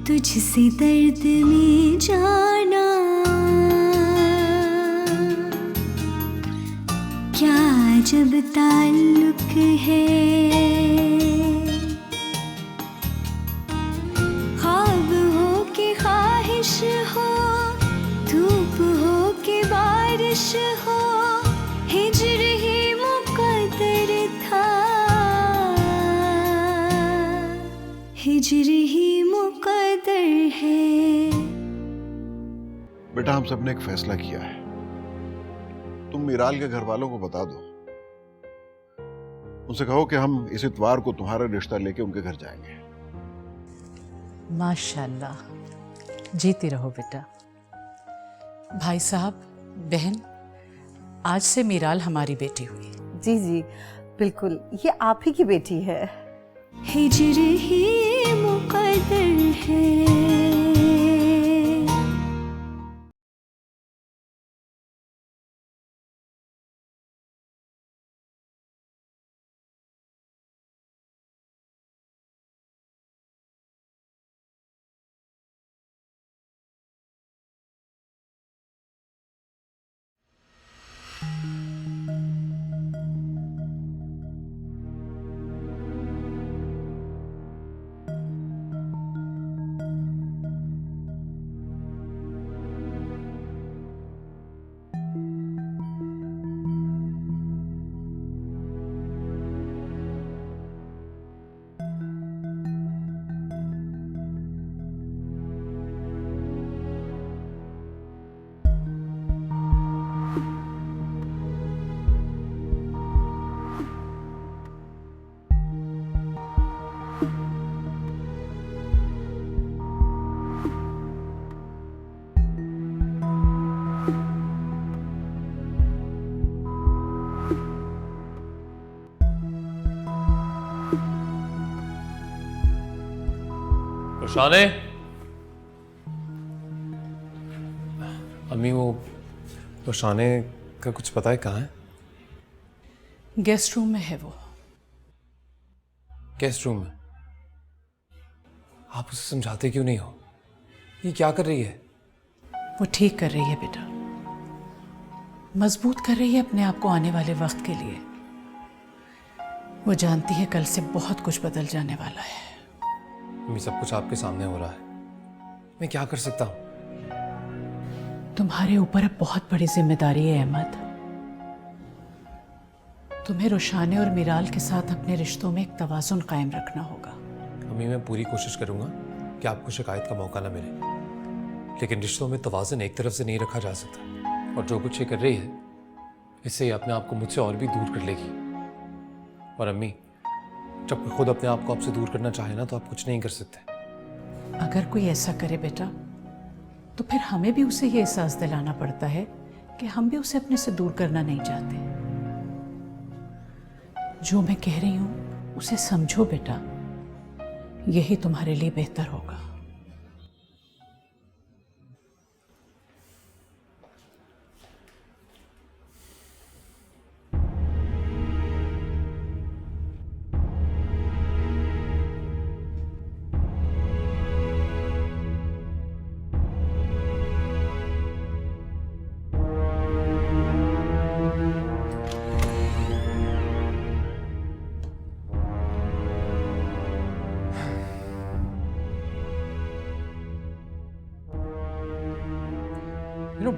तुझसे दर्द में जाना क्या जब ताल्लुक है। ख्वाब हो के ख्वाहिश हो, धूप हो के बारिश हो, हिजर ही मुकद्दर था, हिजर ही मुकद्दर है। बेटा हम सबने एक फैसला किया है, तुम मीराल के घर वालों को बता दो, उनसे कहो कि हम इस इतवार को तुम्हारा रिश्ता लेके उनके घर जाएंगे। माशाल्लाह, जीती रहो बेटा। भाई साहब, बहन, आज से मीराल हमारी बेटी हुई। जी जी बिल्कुल, ये आप ही की बेटी है। हिजर ही मुकद्दर है। रोशाने, अम्मी वो रोशाने का कुछ पता है कहाँ है? गेस्ट रूम में है वो। गेस्ट रूम में? आप उसे समझाते क्यों नहीं हो? ये क्या कर रही है? वो ठीक कर रही है बेटा, मजबूत कर रही है अपने आप को आने वाले वक्त के लिए। वो जानती है कल से बहुत कुछ बदल जाने वाला है। अम्मी सब कुछ आपके सामने हो रहा है, मैं क्या कर सकता हूँ? तुम्हारे ऊपर अब बहुत बड़ी जिम्मेदारी है अहमद। तुम्हें रोशाने और मीराल के साथ अपने रिश्तों में एक तवाज़ुन कायम रखना होगा। अम्मी मैं पूरी कोशिश करूंगा कि आपको शिकायत का मौका ना मिले, लेकिन रिश्तों में तवाज़ुन एक तरफ से नहीं रखा जा सकता, और जो कुछ ये कर रही है इससे ये अपने आप को मुझसे और भी दूर कर लेगी। और अम्मी, जब कोई खुद अपने आप को आपसे दूर करना चाहे ना तो आप कुछ नहीं कर सकते। अगर कोई ऐसा करे बेटा, तो फिर हमें भी उसे ये एहसास दिलाना पड़ता है कि हम भी उसे अपने से दूर करना नहीं चाहते। जो मैं कह रही हूं उसे समझो बेटा, यही तुम्हारे लिए बेहतर होगा।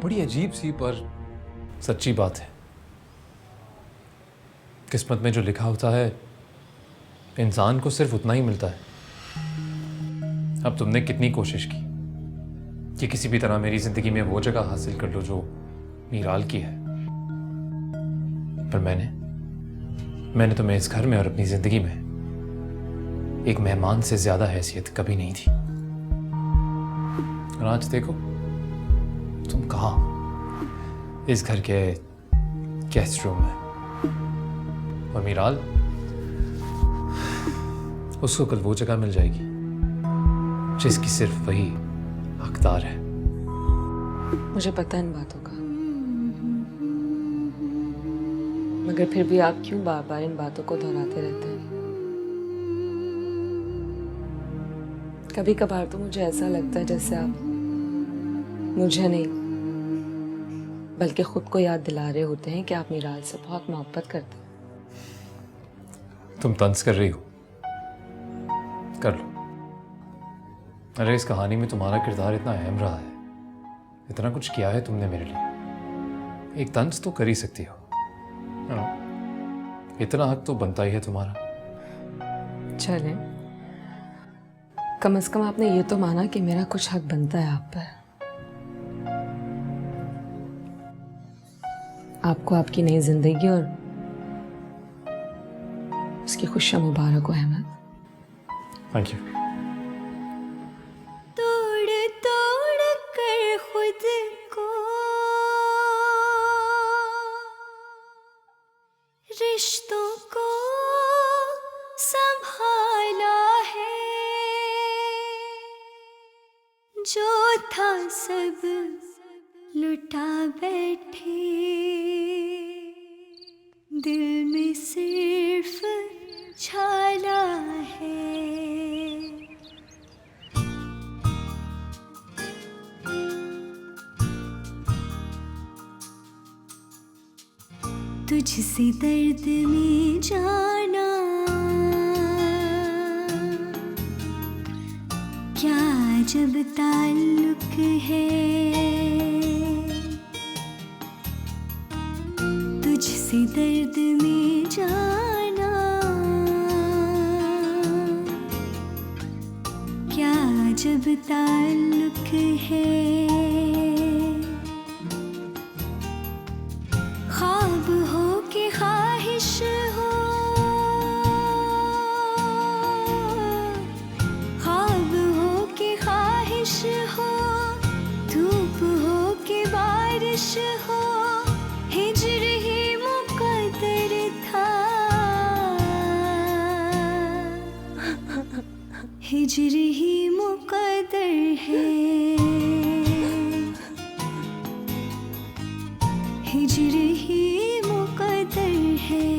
बड़ी अजीब सी पर सच्ची बात है, किस्मत में जो लिखा होता है इंसान को सिर्फ उतना ही मिलता है। अब तुमने कितनी कोशिश की कि किसी भी तरह मेरी जिंदगी में वो जगह हासिल कर लो जो मीराल की है, पर मैंने तुम्हें इस घर में और अपनी जिंदगी में एक मेहमान से ज्यादा हैसियत कभी नहीं थी। और आज देखो तुम कहाँ, इस घर के गेस्ट रूम में, और मीराल, उसको कल वो जगह मिल जाएगी जिसकी सिर्फ वही हकदार है। मुझे पता है इन बातों का, मगर फिर भी आप क्यों बार बार इन बातों को दोहराते रहते हैं? कभी कभार तो मुझे ऐसा लगता है जैसे आप मुझे नहीं बल्कि खुद को याद दिला रहे होते हैं कि आप मीराल से बहुत मोहब्बत करते हैं। तुम तंज कर रही हो, कर लो। अरे इस कहानी में तुम्हारा किरदार इतना अहम रहा है, इतना कुछ किया है तुमने मेरे लिए, एक तंज तो कर ही सकती हो। इतना हक तो बनता ही है तुम्हारा। चले, कम से कम आपने ये तो माना कि मेरा कुछ हक बनता है आप पर। आपको आपकी नई जिंदगी और उसकी खुशियां मुबारक हो अहमद। Thank you. तोड़ तोड़ कर खुद को रिश्तों को संभाला है, जो था सब लुटा बैठे, दिल में सिर्फ छाला है। तुझसे दर्द में जाना क्या जब ताल्लुक है, तुझसे दर्द में जाना क्या जब ताल्लुक है। ख्वाब हो के ख्वाहिश हो, ख्वाब हो के ख्वाहिश हो, धूप हो के बारिश हो, हिजर ही मुकद्दर था, हिजर ही मुकद्दर है, हिजर ही मुकद्दर है।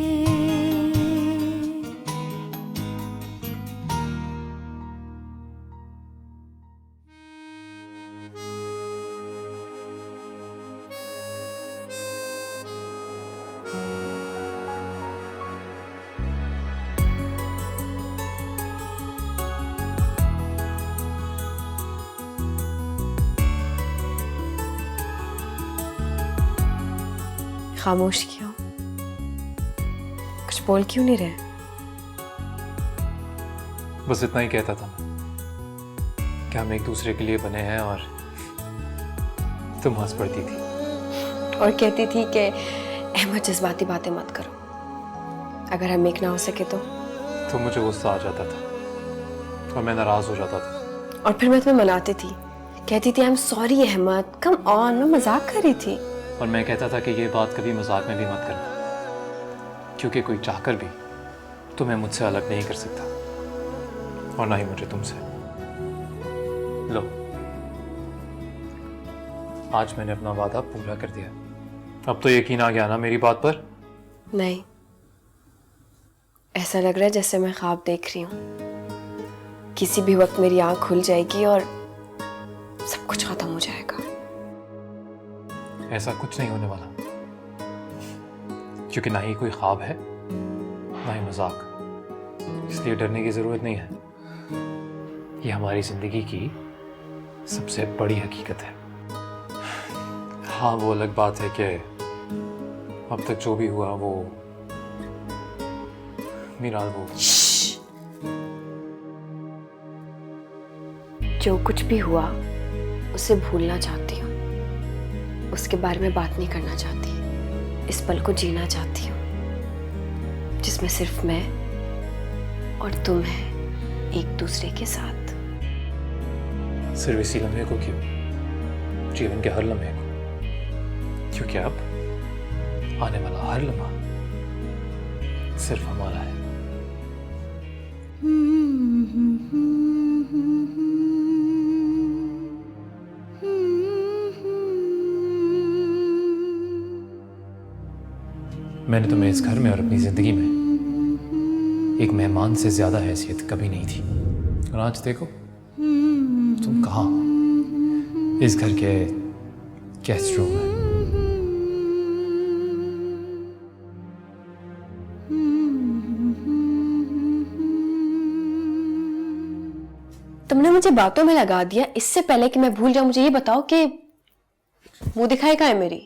खामोश क्यों? कुछ बोल क्यों नहीं रहे? बस इतना ही कहता था मैं कि हम एक दूसरे के लिए बने हैं, और तुम हंस पड़ती थी और कहती थी कि अहमद जज्बाती बातें मत करो, अगर हम एक ना हो सके तो मुझे गुस्सा आ जाता था और मैं नाराज हो जाता था, और फिर मैं तुम्हें मनाती थी, कहती थी I am sorry Ahmed, come on, मैं मजाक कर रही थी। और मैं कहता था कि ये बात कभी मजाक में भी मत करना, क्योंकि कोई चाहकर भी तुम्हें मुझसे अलग नहीं कर सकता, और ना ही मुझे तुमसे। लो, आज मैंने अपना वादा पूरा कर दिया। अब तो यकीन आ गया ना मेरी बात पर? नहीं, ऐसा लग रहा है जैसे मैं ख्वाब देख रही हूँ, किसी भी वक्त मेरी आंख खुल जाएगी और सब कुछ खत्म हो जाएगा। ऐसा कुछ नहीं होने वाला, क्योंकि ना ही कोई ख्वाब है ना ही मजाक, इसलिए डरने की जरूरत नहीं है। ये हमारी जिंदगी की सबसे बड़ी हकीकत है। हाँ, वो अलग बात है कि अब तक जो भी हुआ वो मीराल, वो जो कुछ भी हुआ उसे भूलना चाहती हूँ, उसके बारे में बात नहीं करना चाहती, इस पल को जीना चाहती हूँ जिसमें सिर्फ मैं और तुम हैं एक दूसरे के साथ। सिर्फ इसी लम्हे को क्यों, जीवन के हर लम्हे को, क्योंकि अब आने वाला हर लम्हा सिर्फ हमारा है। मैंने तुम्हें इस घर में और अपनी जिंदगी में एक मेहमान से ज्यादा हैसियत कभी नहीं थी, और आज देखो इस घर के गेस्ट रूम में। तुमने मुझे बातों में लगा दिया। इससे पहले कि मैं भूल जाऊं, मुझे ये बताओ कि मुंह दिखाई कहाँ है मेरी?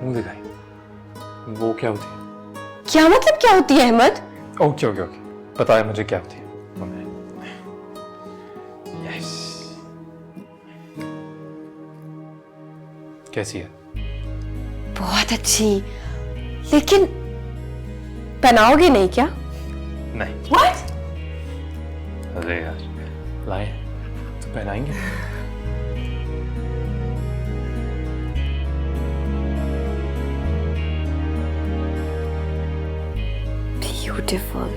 मुंह दिखाई? वो क्या होती है? क्या मतलब क्या होती है अहमद? ओके ओके ओके, बताया मुझे क्या होती है। यस, कैसी है? बहुत अच्छी, लेकिन पहनाओगे नहीं क्या? नहीं। What? अरे यार, लाए तो पहनाएंगे। Beautiful.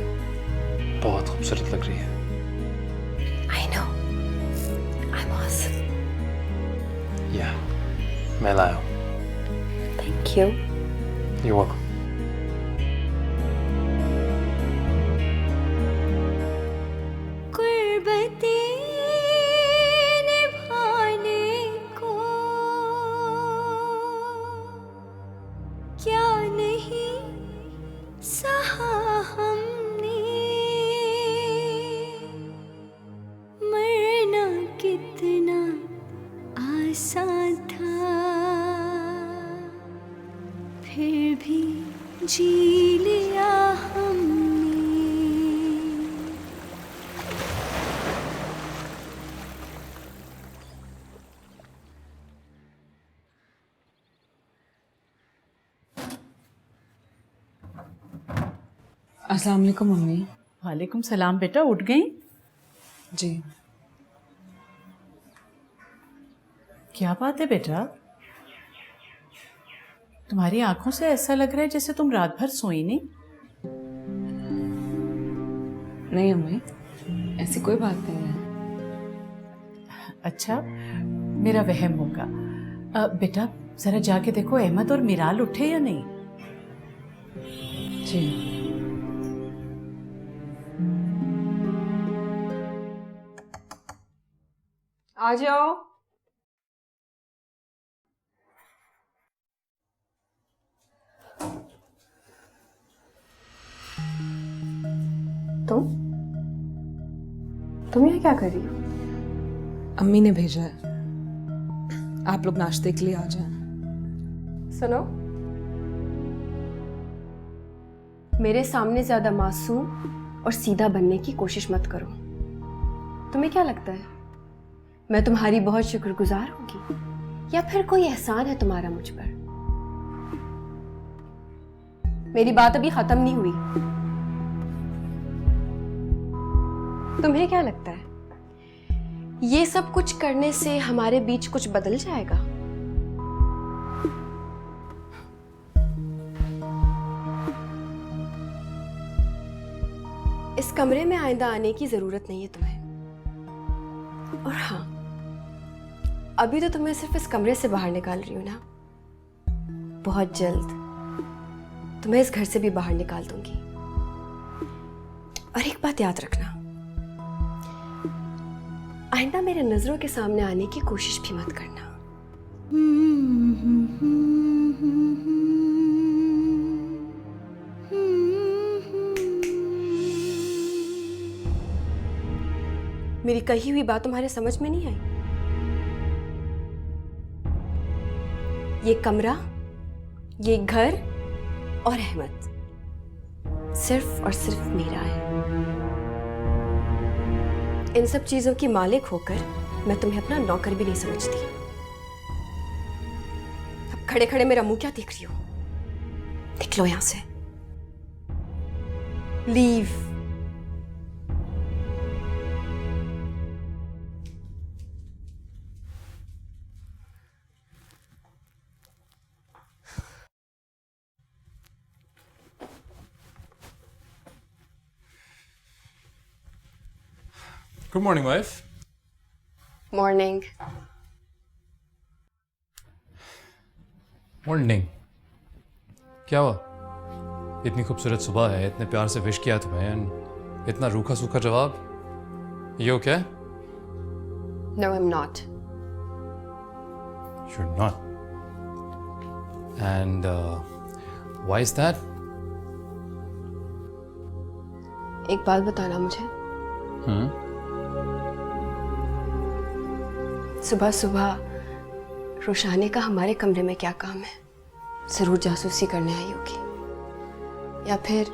बहुत खूबसूरत लग रही है। I know. I'm awesome. या मैं लाया हूँ। Thank you. You're welcome. गुर्बतें निभाने को क्या नहीं सहा हमने, मरना कितना आसान था, फिर भी जी लिया हमने। अस्सलाम वालेकुम मम्मी। वालेकुम सलाम बेटा, उठ गई? जी। क्या बात है बेटा, तुम्हारी आंखों से ऐसा लग रहा है जैसे तुम रात भर सोई नहीं। नहीं अम्मी, ऐसी कोई बात नहीं है। अच्छा, मेरा वहम होगा। बेटा जरा जाके देखो अहमद और मिराल उठे या नहीं। जी। आ जाओ। तुम यहाँ क्या कर रही हो? अम्मी ने भेजा है, आप लोग नाश्ते के लिए आ जाएं। सुनो, मेरे सामने ज्यादा मासूम और सीधा बनने की कोशिश मत करो। तुम्हें क्या लगता है मैं तुम्हारी बहुत शुक्रगुजार होंगी, या फिर कोई एहसान है तुम्हारा मुझ पर? मेरी बात अभी खत्म नहीं हुई। तुम्हें क्या लगता है ये सब कुछ करने से हमारे बीच कुछ बदल जाएगा? इस कमरे में आइंदा आने की जरूरत नहीं है तुम्हें। और हाँ, अभी तो तुम्हें सिर्फ इस कमरे से बाहर निकाल रही हूं ना, बहुत जल्द तुम्हें इस घर से भी बाहर निकाल दूंगी। और एक बात याद रखना, आइंदा मेरे नजरों के सामने आने की कोशिश भी मत करना। मेरी कही हुई बात तुम्हारे समझ में नहीं आई? ये कमरा, ये घर और अहमद सिर्फ और सिर्फ मेरा है। इन सब चीजों की मालिक होकर मैं तुम्हें अपना नौकर भी नहीं समझती। अब खड़े खड़े मेरा मुंह क्या देख रही हो? निकलो यहां से। Leave. Good morning, wife. Morning. Morning. क्या हुआ? इतनी खूबसूरत सुबह है, इतने प्यार से विश किया तुम्हें, and इतना रूखा सूखा जवाब। You okay? No, I'm not. You're not. And why is that? एक बात बताना मुझे। सुबह सुबह रोशानी का हमारे कमरे में क्या काम है? जरूर जासूसी करने आई होगी, या फिर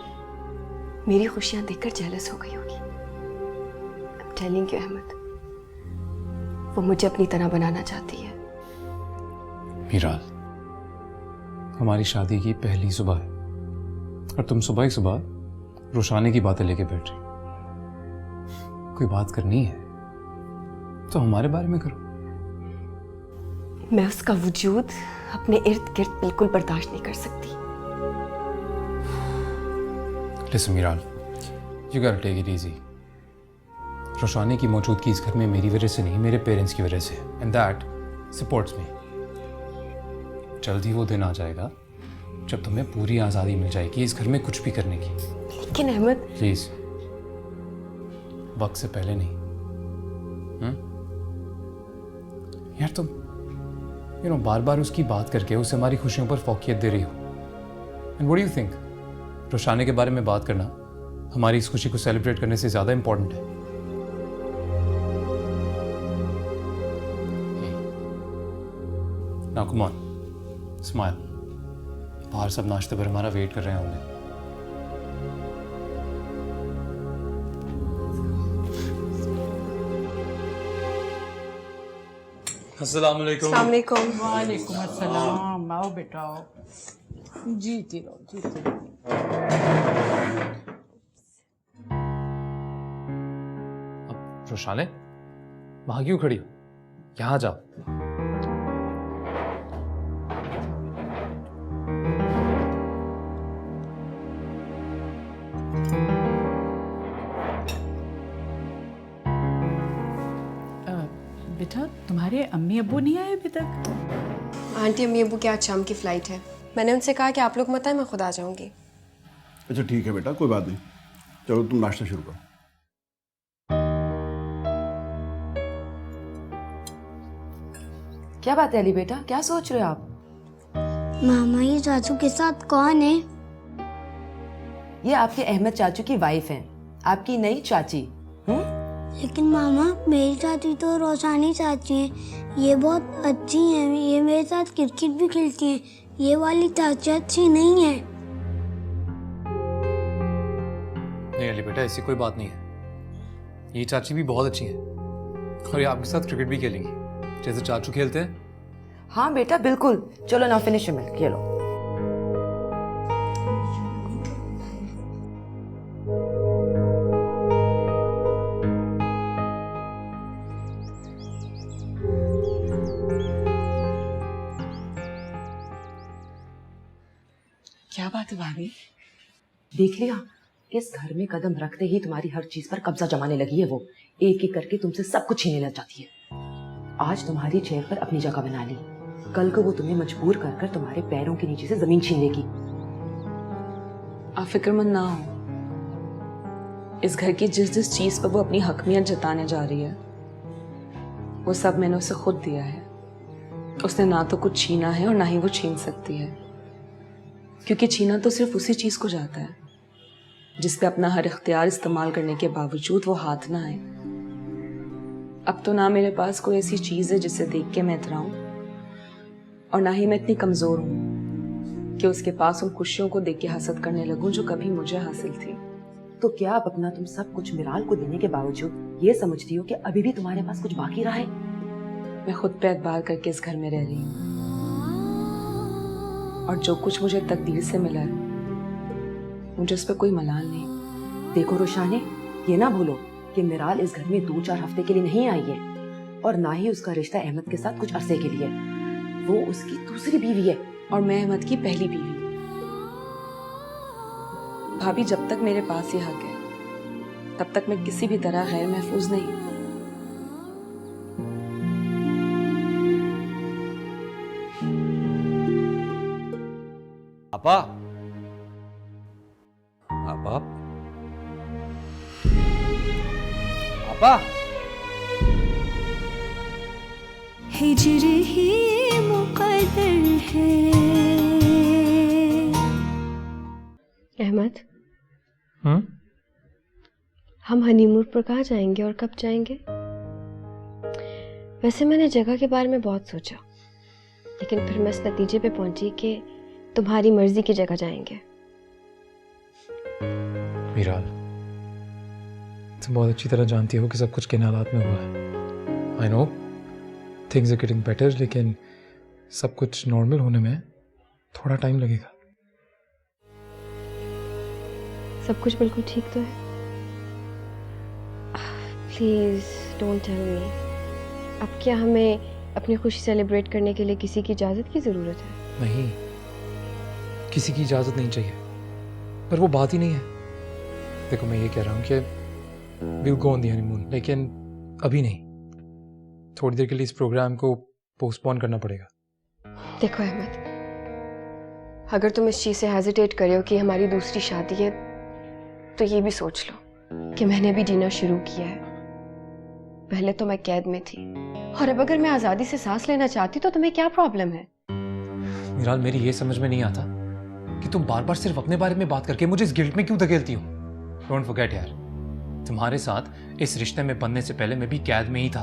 मेरी खुशियां देखकर जेलस हो गई होगी। I'm telling you अहमद, वो मुझे अपनी तरह बनाना चाहती है। मीराल, हमारी शादी की पहली सुबह है और तुम सुबह ही सुबह रोशानी की बातें लेके बैठ रही। कोई बात करनी है तो हमारे बारे में करो। मैं उसका वजूद अपने इर्द गिर्द बिल्कुल बर्दाश्त नहीं कर सकती। Listen, Miral, you gotta take it easy. रोशानी की मौजूदगी इस घर में मेरी वजह से नहीं, मेरे पेरेंट्स की वजह से, and that supports me. जल्दी वो दिन आ जाएगा जब तुम्हें पूरी आज़ादी मिल जाएगी इस घर में कुछ भी करने की। लेकिन अहमद, प्लीज वक्त से पहले नहीं। यार तुम बार बार उसकी बात करके उसे हमारी खुशियों पर फौकियत दे रही हो। And what do you think, Roshani के बारे में बात करना हमारी इस खुशी को सेलिब्रेट करने से ज्यादा इंपॉर्टेंट है? Now come on, smile. बाहर सब नाश्ते पर हमारा वेट कर रहे होंगे। अस्सलाम वालेकुम। वालेकुम अस्सलाम। आओ बेटा आओ, जीती रहो जीती रहो। अब रोशाने, वहां क्यों खड़ी हो? यहाँ जाओ। बेटा, तुम्हारे अम्मी अब्बू नहीं आए अभी तक? आंटी अम्मी अब्बू की आज शाम की फ्लाइट है। मैंने उनसे कहा कि आप लोग मत आए, मैं खुद आ जाऊंगी। अच्छा ठीक है बेटा, कोई बात नहीं। चलो तुम नाश्ता शुरू करो। क्या बात है अली बेटा, क्या सोच रहे हो आप? मामा ये चाचू के साथ कौन है? ये आपके अहमद चाचू की वाइफ हैं, आपकी नई चाची। लेकिन मामा, मेरी चाची तो रोशानी चाची हैं। ये बहुत अच्छी हैं, ये मेरे साथ क्रिकेट भी खेलती हैं। ये वाली चाची अच्छी नहीं है। नहीं अली बेटा, ऐसी कोई बात नहीं है। ये चाची भी बहुत अच्छी है और ये आपके साथ क्रिकेट भी खेलेंगी जैसे चाचू खेलते हैं। हाँ बेटा बिल्कुल। चलो ना फिनिश मिल्क, ये लो। क्या बात है भाभी? देख लिया, इस घर में कदम रखते ही तुम्हारी हर चीज पर कब्जा जमाने लगी है। वो एक एक करके तुमसे सब कुछ छीनने लग जाती है। आज तुम्हारी चेयर पर अपनी जगह बना ली, कल को वो तुम्हें मजबूर कर कर तुम्हारे पैरों के नीचे से जमीन छीन लेगी। आप फिक्रमंद ना हो। इस घर की जिस जिस चीज पर वो अपनी हकमियत जताने जा रही है, वो सब मैंने उसे खुद दिया है। उसने ना तो कुछ छीना है और ना ही वो छीन सकती है, क्योंकि छीना तो सिर्फ उसी चीज को जाता है जिस पे अपना हर इख्तियार इस्तेमाल करने के बावजूद वो हाथ ना आए। अब तो ना मेरे पास कोई ऐसी चीज है जिसे देख के मैं इतराऊं, और ना ही मैं इतनी कमजोर हूं कि उसके पास उन खुशियों को देख के हसद करने लगूं जो कभी मुझे हासिल थी। तो क्या अब अपना तुम सब कुछ मिराल को देने के बावजूद ये समझती हो कि अभी भी तुम्हारे पास कुछ बाकी रहा है? मैं खुद पे एतबार करके इस घर में रह रही हूँ, और जो कुछ मुझे तकदीर से मिला है मुझे उस पर कोई मलाल नहीं। देखो रोशाने, ये ना भूलो कि मिराल इस घर में 2-4 हफ्ते के लिए नहीं आई है, और ना ही उसका रिश्ता अहमद के साथ कुछ अरसे के लिए। वो उसकी दूसरी बीवी है और मैं अहमद की पहली बीवी। भाभी, जब तक मेरे पास ये हक है तब तक मैं किसी भी तरह गैर महफूज नहीं। आपा, आपा, आपा। हिजर ही मुकद्दर है। अहमद, हम हनीमून पर कहाँ जाएंगे और कब जाएंगे? वैसे मैंने जगह के बारे में बहुत सोचा, लेकिन फिर मैं इस नतीजे पे पहुंची कि तुम्हारी मर्जी की जगह जाएंगे। मीराल, तुम बहुत अच्छी तरह जानती हो कि सब कुछ किन हालात में हुआ है। I know things are getting better, लेकिन सब कुछ नॉर्मल होने में थोड़ा टाइम लगेगा। सब कुछ बिल्कुल ठीक तो है? Please don't tell me. अब क्या हमें अपनी खुशी सेलिब्रेट करने के लिए किसी की इजाजत की जरूरत है? नहीं, किसी की इजाजत नहीं चाहिए, पर वो बात ही नहीं है। देखो, मैं ये कह रहा हूँ कि will go on the honeymoon, लेकिन अभी नहीं, थोड़ी देर के लिए इस प्रोग्राम को पोस्टपोन करना पड़ेगा। देखो अहमद, अगर तुम इस चीज से हेजिटेट करे हो कि हमारी दूसरी शादी है, तो ये भी सोच लो कि मैंने भी जीना शुरू किया है। पहले तो मैं कैद में थी, और अब अगर मैं आजादी से सांस लेना चाहती तो तुम्हें क्या प्रॉब्लम है? मीराल, मेरी ये समझ में नहीं आता कि तुम बार बार सिर्फ अपने बारे में बात करके मुझे इस गिल्ट में क्यों धकेलती हो। डोंट फॉरगेट यार, तुम्हारे साथ इस रिश्ते में बनने से पहले मैं भी कैद में ही था।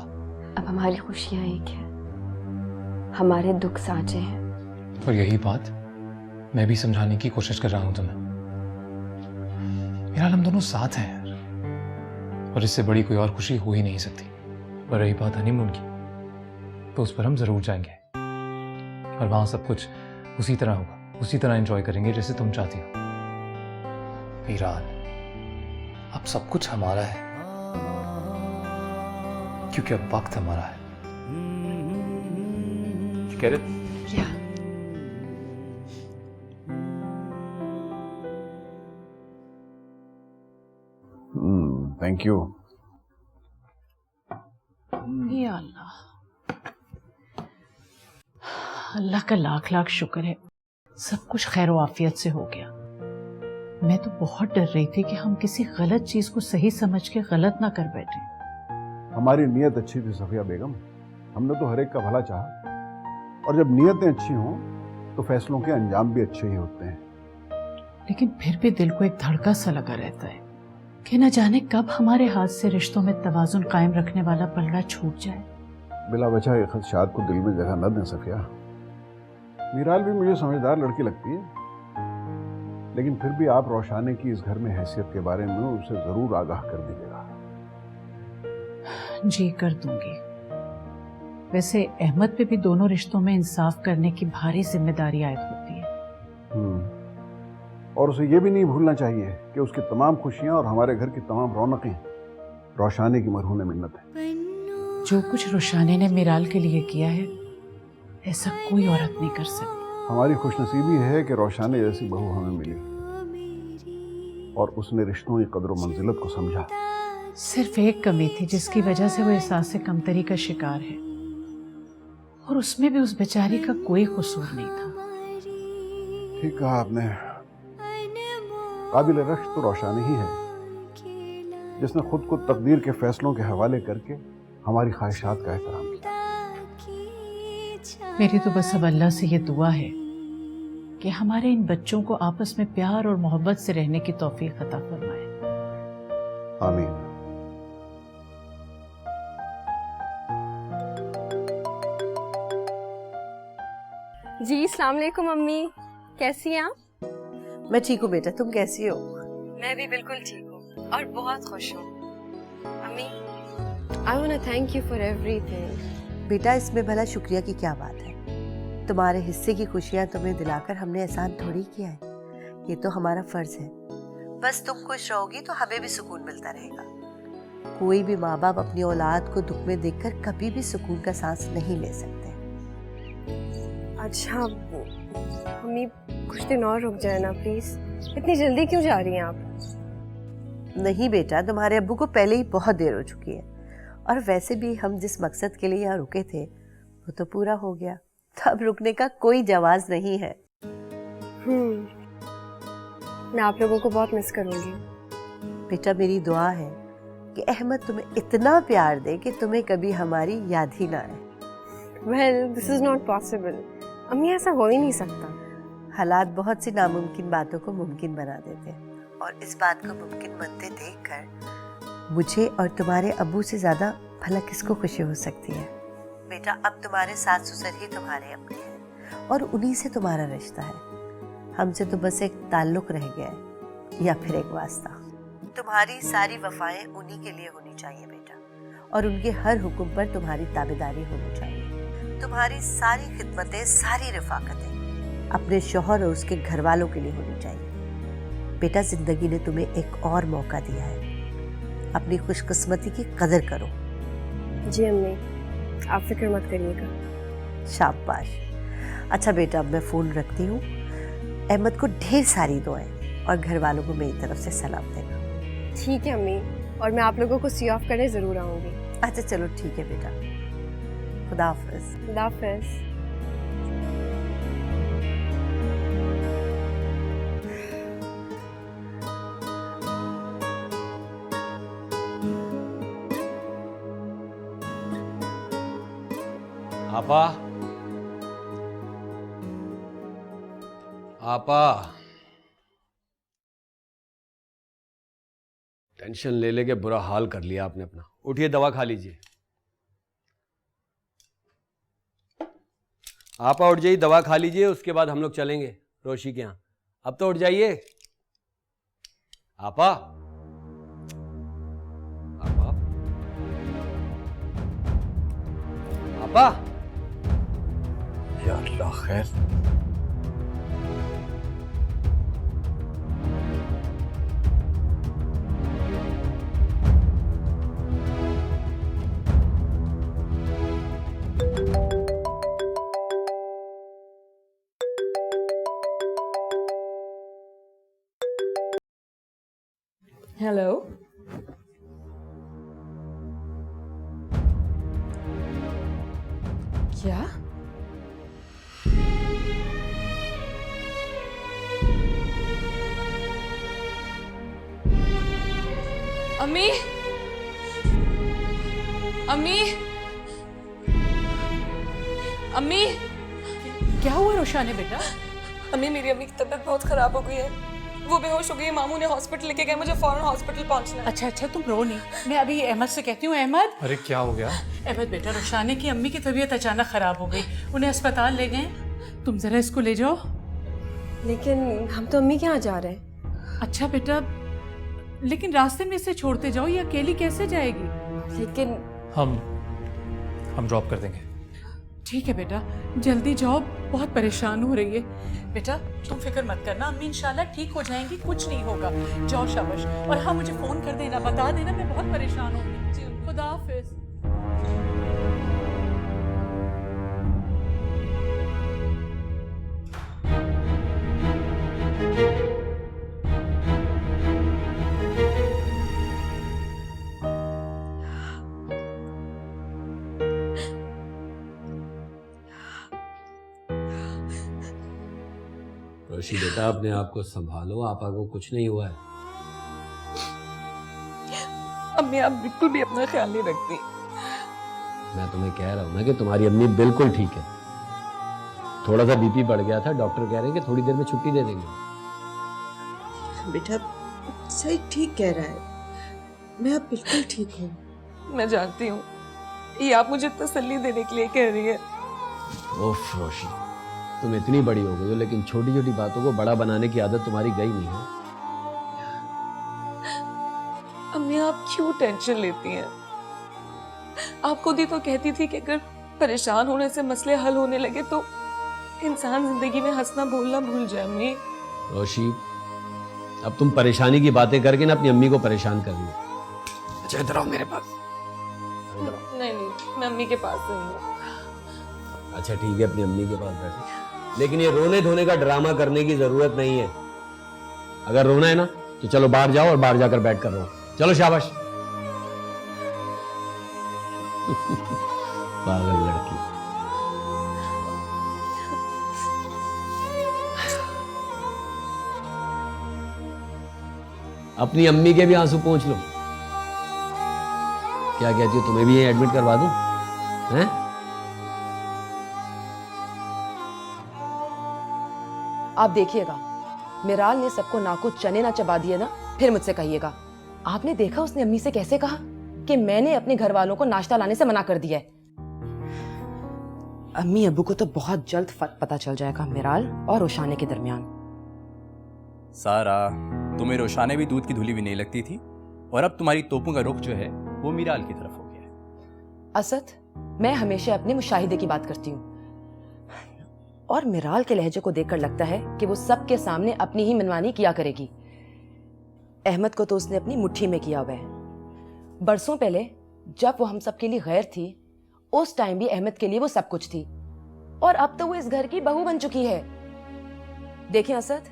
अब हमारी खुशियां एक है, हमारे दुख साझे हैं। और यही बात मैं भी समझाने की कोशिश कर रहा हूं तुम्हें। मीराल, हम दोनों साथ हैं यार, और इससे बड़ी कोई और खुशी हो ही नहीं सकती। और रही बात हनीमून की, तो उस पर हम जरूर जाएंगे, और वहां सब कुछ उसी तरह होगा, उसी तरह एंजॉय करेंगे जैसे तुम चाहती हो। मीराल, अब सब कुछ हमारा है, क्योंकि अब वक्त हमारा है। You get it? Yeah. Thank you. या अल्लाह, अल्लाह का लाख लाख शुक्र है, सब कुछ खैर आफियत से हो गया। मैं तो बहुत डर रही थी कि हम किसी गलत चीज को सही समझ के गलत ना कर बैठे। हमारी नीयत अच्छी थी सफिया बेगम, हमने तो हर एक का भला चाहा, और जब नीयतें अच्छी हों तो फैसलों के अंजाम भी अच्छे ही होते हैं। लेकिन फिर भी दिल को एक धड़का सा लगा रहता है कि न जाने कब हमारे हाथ से रिश्तों में तवाजुन कायम रखने वाला पलड़ा छूट जाए। बिला वजह ये खदशात को दिल में जगह न दें सफिया। मीराल भी मुझे समझदार लड़की लगती है, लेकिन फिर भी आप रोशाने की इस घर में हैसियत के बारे में उसे जरूर आगाह कर दीजिएगा। जी कर दूंगी। वैसे अहमद पे भी दोनों रिश्तों में इंसाफ करने की भारी जिम्मेदारी आयद होती है। और उसे ये भी नहीं भूलना चाहिए कि उसकी तमाम खुशियां और हमारे घर की तमाम रौनकें रोशाने की मरहून मिन्नत है। जो कुछ रोशाने ने मीराल के लिए किया है, ऐसा कोई औरत नहीं कर सकती। हमारी खुशनसीबी है कि रोशाने जैसी बहू हमें मिली, और उसने रिश्तों की कदर व मंजिलत को समझा। सिर्फ एक कमी थी जिसकी वजह से वो एहसास से कमतरी का शिकार है, और उसमें भी उस बेचारी का कोई कसूर नहीं था। ठीक कहा आपने। काबिल रश्क तो रोशानी ही है, जिसने खुद को तकदीर के फैसलों के हवाले करके हमारी ख्वाहिशात का एहतराम किया। मेरी तो बस अब अल्लाह से ये दुआ है कि हमारे इन बच्चों को आपस में प्यार और मोहब्बत से रहने की तौफीक अता फरमाए। आमीन। जी अस्सलाम वालेकुम मम्मी, कैसी हैं आप? मैं ठीक हूँ बेटा, तुम कैसी हो? मैं भी बिल्कुल ठीक हूँ और बहुत खुश हूँ। Mummy, I wanna thank you for everything. बेटा, इसमें भला शुक्रिया की क्या बात है? तुम्हारे हिस्से की खुशियाँ तुम्हें दिलाकर हमने एहसान थोड़ी किया है, ये तो हमारा फर्ज है। बस तुम खुश रहोगी तो हमें भी सुकून मिलता रहेगा। कोई भी माँ बाप अपनी औलाद को दुख में देखकर कभी भी सुकून का सांस नहीं ले सकते। अच्छा मम्मी, कुछ दिन और रुक जाए ना प्लीज। इतनी जल्दी क्यों जा रही हैं आप? नहीं बेटा, तुम्हारे अब्बू को पहले ही बहुत देर हो चुकी है, और वैसे भी हम जिस मकसद के लिए यहाँ रुके थे वो तो पूरा हो गया, तो अब रुकने का कोई जवाज नहीं है। मैं आप लोगों को बहुत मिस करूंगी। बेटा, मेरी दुआ है कि अहमद तुम्हें इतना प्यार दे कि तुम्हें कभी हमारी याद ही ना आए। Well this is not possible. अम्मी ऐसा हो ही नहीं सकता। हालात बहुत सी नामुमकिन बातों को मुमकिन बना देते हैं और इस बात को मुमकिन बनते देखकर मुझे और तुम्हारे अब्बू से ज्यादा भला किसको खुशी हो सकती है। बेटा अब तुम्हारे सास ससुर ही तुम्हारे अपने हैं और उन्हीं से तुम्हारा रिश्ता है। हमसे तो बस एक ताल्लुक रह गया है या फिर एक वास्ता। तुम्हारी सारी वफाएं उन्हीं के लिए होनी चाहिए बेटा, और उनके हर हुक्म पर तुम्हारी ताबेदारी होनी चाहिए। तुम्हारी सारी खिदमतें, सारी रफाकतें अपने शौहर और उसके घर वालों के लिए होनी चाहिए। बेटा जिंदगी ने तुम्हें एक और मौका दिया है, अपनी खुशकिस्मती की कदर करो। जी अम्मी, आप फिक्र मत करिएगा। शाबाश। अच्छा बेटा अब मैं फ़ोन रखती हूँ। अहमद को ढेर सारी दुआएं और घर वालों को मेरी तरफ से सलाम देना। ठीक है अम्मी, और मैं आप लोगों को सी ऑफ करने ज़रूर आऊँगी। अच्छा चलो ठीक है बेटा, खुदा हाफिज़। खुदा हाफिज़। आपा, आपा, टेंशन ले लेके बुरा हाल कर लिया आपने अपना। उठिए दवा खा लीजिए। आपा उठ जाइए, दवा खा लीजिए, उसके बाद हम लोग चलेंगे रोशी के यहाँ। अब तो उठ जाइए आपा। आपा, आपा, या अल्लाह खैर। हेलो। क्या? अम्मी, अम्मी, अम्मी। क्या हुआ रोशाने बेटा? अम्मी मेरी अम्मी की तबीयत बहुत खराब हो गई है, वो बेहोश हो गई है। मामू ने हॉस्पिटल लेके गए, मुझे फौरन हॉस्पिटल पहुंचना है। अच्छा अच्छा तुम रो नहीं, मैं अभी अहमद से कहती हूँ। अहमद, अरे क्या हो गया? अहमद बेटा, रोशाने की अम्मी की तबीयत अचानक खराब हो गई, उन्हें अस्पताल ले गए। तुम जरा इसको ले जाओ। लेकिन हम तो अम्मी के यहाँ जा रहे हैं। अच्छा बेटा, लेकिन रास्ते में इसे छोड़ते जाओ, ये अकेली कैसे जाएगी? लेकिन हम ड्रॉप कर देंगे। ठीक है बेटा, जल्दी जाओ, बहुत परेशान हो रही है। बेटा तुम फिक्र मत करना, अम्मी इंशाल्लाह ठीक हो जाएंगी, कुछ नहीं होगा। जाओ शाबाश। और हाँ, मुझे फोन कर देना, बता देना, मैं बहुत परेशान हूँ। खुदा हाफिज। रोशी बेटा अपने आप को संभालो, आपा को कुछ नहीं हुआ है। अम्मी आप बिल्कुल भी अपना ख्याल नहीं रखती। मैं तुम्हें कह रहा हूँ ना कि तुम्हारी अम्मी बिल्कुल ठीक है। थोड़ा सा बीपी बढ़ गया था, डॉक्टर कह रहे हैं कि थोड़ी देर में छुट्टी दे देंगे। बेटा सही ठीक कह रहा है, मैं अब बिल्कुल ठीक हूँ। मैं जानती हूँ, ये आप मुझे तसल्ली देने के लिए कह रही है। ओफ रोशी, तुम इतनी बड़ी हो गई हो, लेकिन छोटी छोटी बातों को बड़ा बनाने की आदत तुम्हारी गई नहीं है। अम्मी आप क्यों टेंशन लेती हैं? आप खुद ही तो कहती थी कि अगर परेशान होने से मसले हल होने लगे तो इंसान जिंदगी में हंसना बोलना भूल जाए। अम्मी रोशी, अब तुम परेशानी की बातें करके ना अपनी अम्मी को परेशान कर रही हो। अच्छा इधर आओ मेरे पास। नहीं, मैं अम्मी के पास नहीं हूँ। अच्छा ठीक है, अपनी अम्मी के पास बैठो, लेकिन ये रोने धोने का ड्रामा करने की जरूरत नहीं है। अगर रोना है ना तो चलो बाहर जाओ और बाहर जाकर बैठ कर रो। चलो शाबाश। पागल लड़की। अपनी अम्मी के भी आंसू पोंछ लो। क्या कहती हो, तुम्हें भी यहीं एडमिट करवा दूं? हैं? आप देखिएगा, मिराल ने सबको नाको चने ना चबा दिए ना, फिर मुझसे कहिएगा। आपने देखा उसने अम्मी से कैसे कहा कि मैंने अपने घर वालों को नाश्ता लाने से मना कर दिया है। अम्मी अब्बू को तो बहुत जल्द फर्क पता चल जाएगा मिराल और रोशाने के दरमियान। सारा, तुम्हें रोशाने भी दूध की धुली भी नहीं लगती थी, और अब तुम्हारी तोपों का रुख जो है वो मिराल की तरफ हो गया है। असद, मैं हमेशा अपने मुशाहिदे की बात करती हूँ, और मिराल के लहजे को देखकर लगता है कि वो सबके सामने अपनी ही मनमानी किया करेगी। अहमद को तो उसने अपनी मुट्ठी में किया हुआ है। बरसों पहले जब वो हम सब के लिए गैर थी, उस टाइम भी अहमद के लिए वो सब कुछ थी, और अब तो वो इस घर की बहू बन चुकी है। देखिए असद,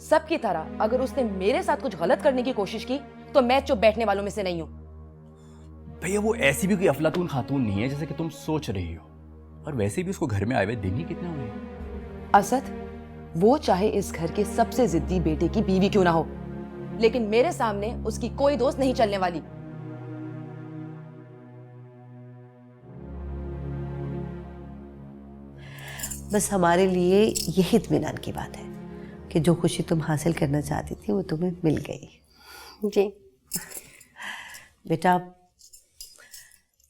सबकी तरह अगर उसने मेरे साथ कुछ गलत करने की कोशिश की तो मैं चुप बैठने वालों में से नहीं हूं। भैया वो ऐसी भी कोई अफलातून खातून नहीं है जैसे कि तुम सोच रही हो, और वैसे भी उसको घर में आए हुए दिन ही कितने हुए हैं। असद, वो चाहे इस घर के सबसे जिद्दी बेटे की बीवी क्यों ना हो, लेकिन मेरे सामने उसकी कोई दोस्त नहीं चलने वाली। बस हमारे लिए यही इत्मीनान की बात है कि जो खुशी तुम हासिल करना चाहती थी वो तुम्हें मिल गई। जी बेटा,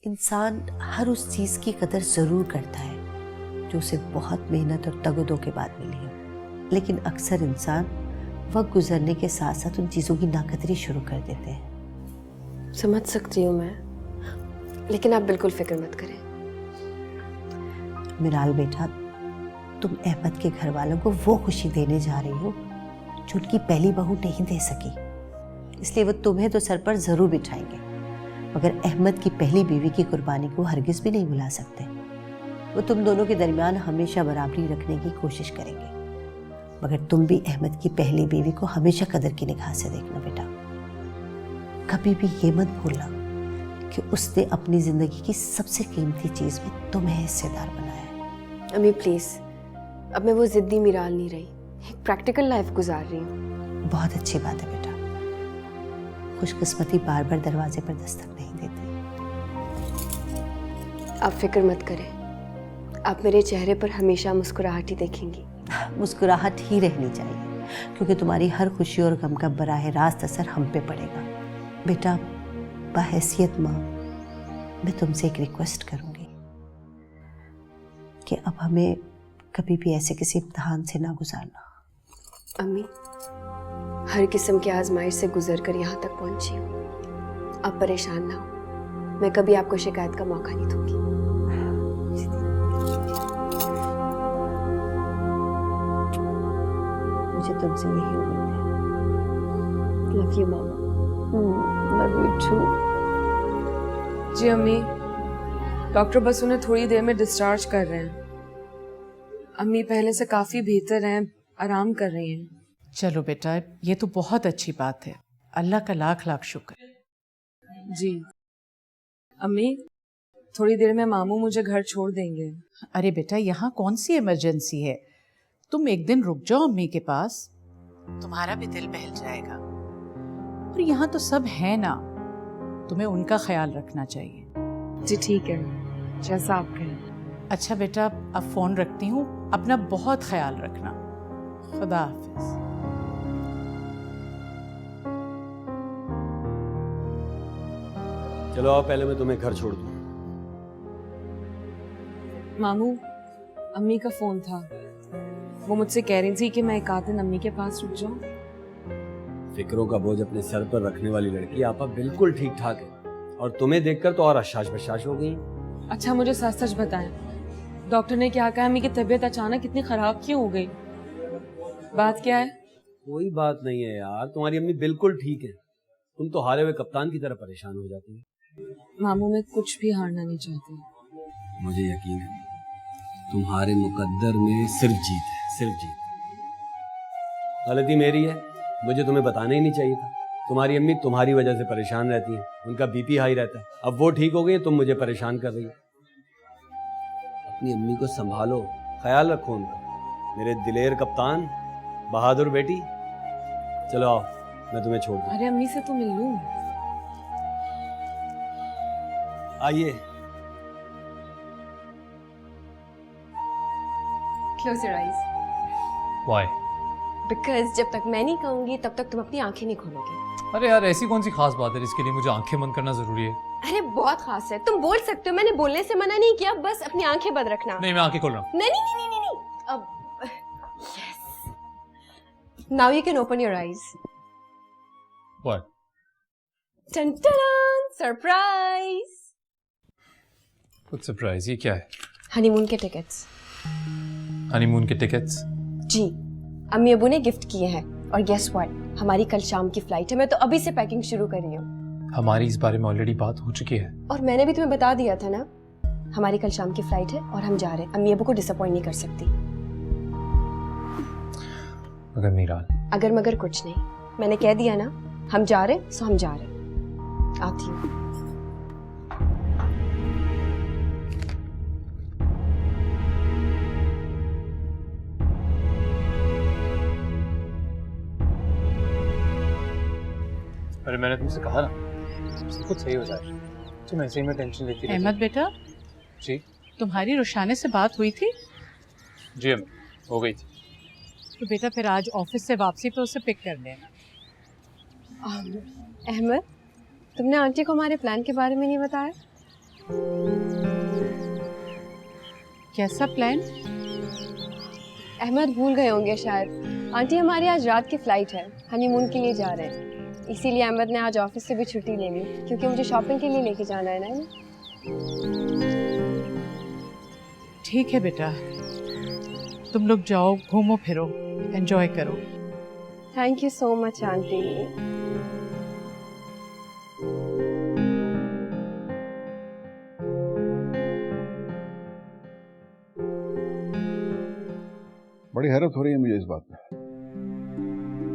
इंसान हर उस चीज़ की कदर ज़रूर करता है जो उसे बहुत मेहनत और तगदो के बाद मिली हो, लेकिन अक्सर इंसान वक्त गुजरने के साथ साथ उन चीज़ों की नाकदरी शुरू कर देते हैं। समझ सकती हूँ मैं, लेकिन आप बिल्कुल फिक्र मत करें। मिराल बेटा, तुम अहमद के घर वालों को वो खुशी देने जा रही हो जो उनकी पहली बहू नहीं दे सकी, इसलिए वो तुम्हें तो सर पर ज़रूर बिठाएंगे, मगर अहमद की पहली बीवी की कुर्बानी को हरगिज़ भी नहीं भुला सकते। वो तुम दोनों के दरमियान हमेशा बराबरी रखने की कोशिश करेंगे, मगर तुम भी अहमद की पहली बीवी को हमेशा कदर की निगाह से देखना बेटा। कभी भी ये मत भूलना कि उसने अपनी ज़िंदगी की सबसे कीमती चीज़ में तुम्हें हिस्सेदार बनाया है। अम्मी प्लीज़, अब मैं वो जिद्दी मिराल नहीं रही, एक प्रैक्टिकल लाइफ गुजार रही हूँ। बहुत अच्छी बात है बेटा, खुशकिस्मती बार बार दरवाजे पर दस्तक नहीं देती। आप फिक्र मत करें, आप मेरे चेहरे पर हमेशा मुस्कुराहट ही देखेंगी। मुस्कुराहट ही रहनी चाहिए, क्योंकि तुम्हारी हर खुशी और गम का बराह रास्त असर हम पे पड़ेगा। बेटा, बहैसियत माँ, मैं तुमसे एक रिक्वेस्ट करूंगी कि अब हमें कभी भी ऐसे किसी इम्तिहान से ना गुजारना। अम्मी, हर किस्म की आजमाइश से गुजर कर यहाँ तक पहुँची हूँ। आप परेशान ना हो, मैं कभी आपको शिकायत का मौका नहीं दूंगी। मुझे तुमसे यही उम्मीद है। लव यू मामा। Love you too. जी अम्मी, डॉक्टर बस उन्हें थोड़ी देर में डिस्चार्ज कर रहे हैं। अम्मी पहले से काफी बेहतर हैं, आराम कर रही हैं। चलो बेटा, ये तो बहुत अच्छी बात है, अल्लाह का लाख लाख शुक्र। जी अम्मी, थोड़ी देर में मामू मुझे घर छोड़ देंगे। अरे बेटा, यहाँ कौन सी इमरजेंसी है, तुम एक दिन रुक जाओ अम्मी के पास, तुम्हारा भी दिल बहल जाएगा। और यहाँ तो सब है ना, तुम्हें उनका ख्याल रखना चाहिए। जी ठीक है, जैसा आप कहें। अच्छा बेटा, अब फोन रखती हूँ, अपना बहुत ख्याल रखना। खुदा हाफिज। चलो आओ, पहले मैं तुम्हें घर छोड़ दूं। मामू, अम्मी का फोन था, वो मुझसे कह रही थी कि मैं एक आध दिन अम्मी के पास रुक जाऊं। फिक्रों का बोझ अपने सर पर रखने वाली लड़की आपा बिल्कुल ठीक ठाक है, और तुम्हें देखकर तो और अशाश बशाश हो गई। अच्छा मुझे सच सच बताएं, डॉक्टर ने क्या कहा, अम्मी की तबीयत अचानक इतनी खराब क्यों हो गई? बात क्या है? कोई बात नहीं है यार, तुम्हारी अम्मी बिल्कुल ठीक है। तुम तो हारे हुए कप्तान की तरह परेशान हो जाती है। मामू, मैं कुछ भी हारना नहीं चाहती। मुझे यकीन है तुम्हारे मुकद्दर में सिर्फ जीत है, सिर्फ जीत। गलती मेरी है, मुझे तुम्हें बताना ही नहीं चाहिए था। तुम्हारी अम्मी तुम्हारी वजह से परेशान रहती हैं, उनका बीपी हाई रहता है। अब वो ठीक हो गई, तुम मुझे परेशान कर रही हो। अपनी अम्मी को संभालो, ख्याल रखो उनका। मेरे दिलेर कप्तान, बहादुर बेटी। चलो आओ, मैं तुम्हें छोड़ दूं। अरे अम्मी से तो मिल लूं। आइए। Close your eyes. Why? Because जब तक मैं नहीं कहूंगी तब तक तुम अपनी आंखें नहीं खोलोगे। अरे यार ऐसी कौन सी खास बात है जिसके लिए मुझे आंखें बंद करना जरूरी है? अरे बहुत खास है, तुम बोल सकते हो, मैंने बोलने से मना नहीं किया, बस अपनी आंखें बंद रखना। नहीं मैं आंखें खोल रहा हूँ। नहीं नहीं नहीं नहीं नहीं अब yes now you can open your eyes. What? टन टन सरप्राइज। कुछ सरप्राइज? ये क्या है? हनीमून के टिकट्स। हनीमून के टिकट्स? जी, अम्मी अबू ने गिफ्ट किए हैं और गेस व्हाट, हमारी कल शाम की फ्लाइट है। मैं तो अभी से पैकिंग शुरू कर रही हूँ। हमारी इस बारे में ऑलरेडी बात हो चुकी है और मैंने भी तुम्हें बता दिया था ना, हमारी कल शाम की फ्लाइट है और हम जा रहे हैं। अम्मी अबू को डिसअपॉइंट नहीं कर सकती। मगर मीराल, अगर मगर कुछ नहीं, मैंने कह दिया ना हम जा रहे, सो हम जा रहे। आती हूँ। अरे मैंने तुमसे कहा ना सब कुछ सही हो जाएगा, तुम ऐसे ही में टेंशन लेती रहती। अहमद बेटा, जी? तुम्हारी रुशाने से बात हुई थी? जी अम्मी, हो गई थी। तो बेटा फिर आज ऑफिस से वापसी पे उसे पिक कर लेना। अहमद, तुमने आंटी को हमारे प्लान के बारे में नहीं बताया? कैसा प्लान? अहमद भूल गए होंगे शायद। आंटी हमारी आज रात की फ्लाइट है, हनीमून के लिए जा रहे हैं, इसीलिए अहमद ने आज ऑफिस से भी छुट्टी ले ली क्योंकि मुझे शॉपिंग के लिए लेके जाना है ना। ठीक है बेटा, तुम लोग जाओ, घूमो फिरो, एंजॉय करो। Thank you so much aunty. बड़ी हैरत हो रही है मुझे इस बात पर।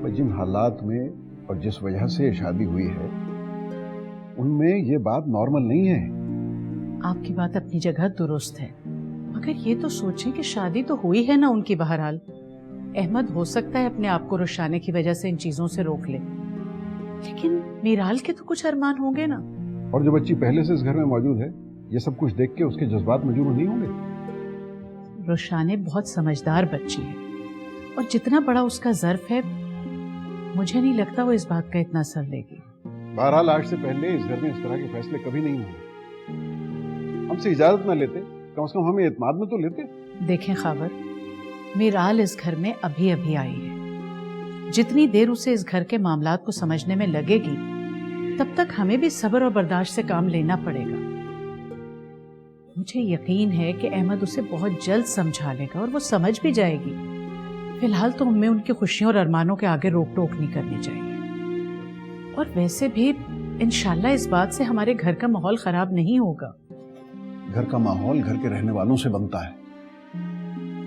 पर जिन हालात में और जिस वजह से शादी हुई है उनमें ये बात नॉर्मल नहीं है। आपकी बात अपनी जगह दुरुस्त है, मगर ये तो सोचें कि शादी तो हुई है ना उनकी। बहरहाल अहमद हो सकता है अपने आप को रुशाने की वजह से इन चीजों से रोक ले, लेकिन मीराल के तो कुछ अरमान होंगे ना। और जो बच्ची पहले से इस घर में मौजूद है, ये सब कुछ देख के उसके जज्बात मजबूर नहीं होंगे? रुशाने बहुत समझदार बच्ची है और जितना बड़ा उसका ज़र्फ है, मुझे नहीं लगता वो इस बात का इतना असर लेगी। बहरहाल आज से पहले इस घर में इस तरह के फैसले कभी नहीं हुए। हमसे इजाजत ना लेते, कम से कम हमें एतमाद में तो लेते। देखें खावर, मीराल इस घर में अभी अभी आई है। जितनी देर उसे इस घर के मामलात को समझने में लगेगी, तब तक हमें भी सब्र और बर्दाश्त से काम लेना पड़ेगा। मुझे यकीन है कि अहमद उसे बहुत जल्द समझा लेगा और वो समझ भी जाएगी। फिलहाल तो हमें उनकी खुशियों और अरमानों के आगे रोक टोक नहीं करनी चाहिए। और वैसे भी इंशाल्लाह इस बात से हमारे घर का माहौल खराब नहीं होगा। घर का माहौल घर के रहने वालों से बनता है।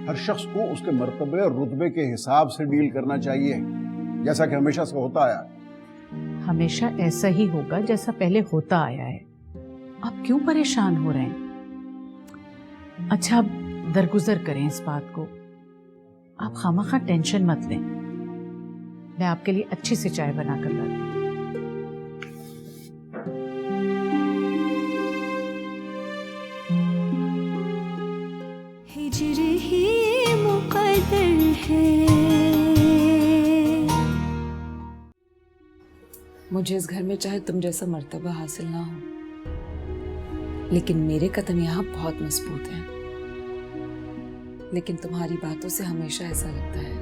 हर शख्स को उसके मर्तबे और रुतबे के हिसाब से डील करना चाहिए, जैसा कि हमेशा से होता आया है। हमेशा ऐसा ही होगा जैसा पहले होता आया है। आप क्यों परेशान हो रहे हैं? अच्छा, अब दरगुजर करें इस बात को। आप खामखा टेंशन मत लें, मैं आपके लिए अच्छी सी चाय बना कर लाती हूँ। हिजर ही मुक़द्दर है। मुझे इस घर में चाहे तुम जैसा मर्तबा हासिल ना हो, लेकिन मेरे कदम यहाँ बहुत मजबूत हैं। लेकिन तुम्हारी बातों से हमेशा ऐसा लगता है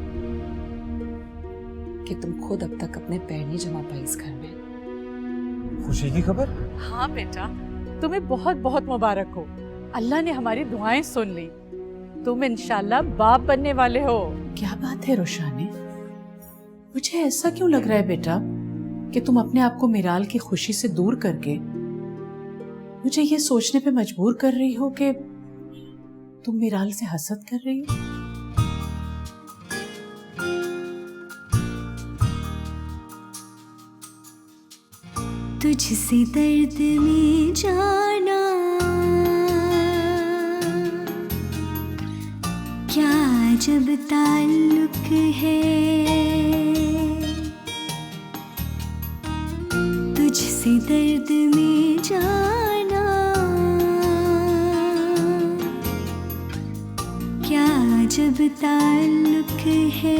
कि तुम खुद अब तक अपने पैर नहीं जमा पाई इस घर में। खुशी की खबर? हाँ बेटा, तुम्हें बहुत बहुत मुबारक हो। अल्लाह ने हमारी दुआएं सुन ली। तुम इंशाल्लाह बाप बनने वाले हो। क्या बात है रुशाने, मुझे ऐसा क्यों लग रहा है बेटा कि तुम अपने आप को मीराल की खुशी से दूर करके मुझे ये सोचने पे मजबूर कर रही हो कि तुम मीराल से हसद कर रही हो। तुझसे दर्द में जाना क्या जब ताल्लुक है, तुझसे दर्द में जाना क्या जब ताल्लुक है।